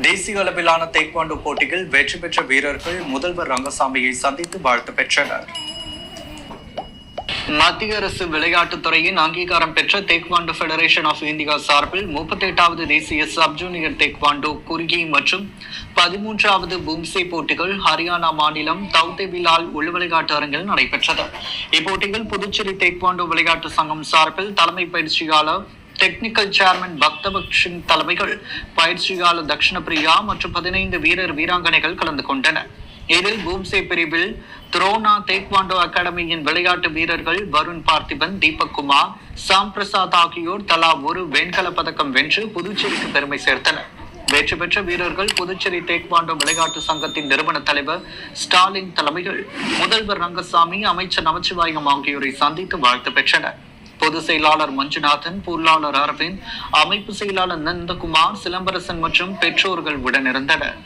தேசிய அளவிலான டேக்வாண்டோ போட்டியில் வெற்றி பெற்ற வீரர்கள் முதல்வர் ரங்கசாமியை சந்தித்து வாழ்த்து பெற்றனர். மத்திய அரசு விளையாட்டுத் துறையின் அங்கீகாரம் பெற்ற டேக்வாண்டோ ஃபெடரேஷன் ஆஃப் இந்தியா சார்பில் 38வது தேசிய சப் ஜூனியர் டேக்வாண்டோ குறுகி மற்றும் 13வது பூம்சே போட்டிகள் ஹரியானா மாநிலம் தௌதேவிலால் உள் விளையாட்டு அரங்கில் நடைபெற்றது. இப்போட்டிகள் புதுச்சேரி டேக்வாண்டோ விளையாட்டு சங்கம் சார்பில் தலைமை பயிற்சியாளர் டெக்னிக்கல் சேர்மன் பக்தபக் சிங் தலைமைகள், பயிற்சியாளர் தக்ஷண பிரியா மற்றும் 15 வீரர் வீராங்கனைகள் கலந்து கொண்டனர். இதில் பூம்சே பிரிவில் துரோனா டேக்வாண்டோ அகாடமியின் விளையாட்டு வீரர்கள் வருண் பார்த்திபன், தீபக் குமார், சாம் பிரசாத் ஆகியோர் தலா ஒரு வெண்கல பதக்கம் வென்று புதுச்சேரிக்கு பெருமை சேர்த்தனர். வெற்றி பெற்ற வீரர்கள் புதுச்சேரி டேக்வாண்டோ விளையாட்டு சங்கத்தின் நிறுவன தலைவர் ஸ்டாலின் தலைமையில் முதல்வர் ரங்கசாமி, அமைச்சர் நமச்சிவாயம் ஆகியோரை சந்தித்து வாழ்த்து பெற்றனர். பொதுச் செயலாளர் மஞ்சுநாதன், பொருளாளர் அரவிந்த், அமைப்பு செயலாளர் நந்தகுமார், சிலம்பரசன் மற்றும் பெற்றோர்கள் உடனிருந்தனர்.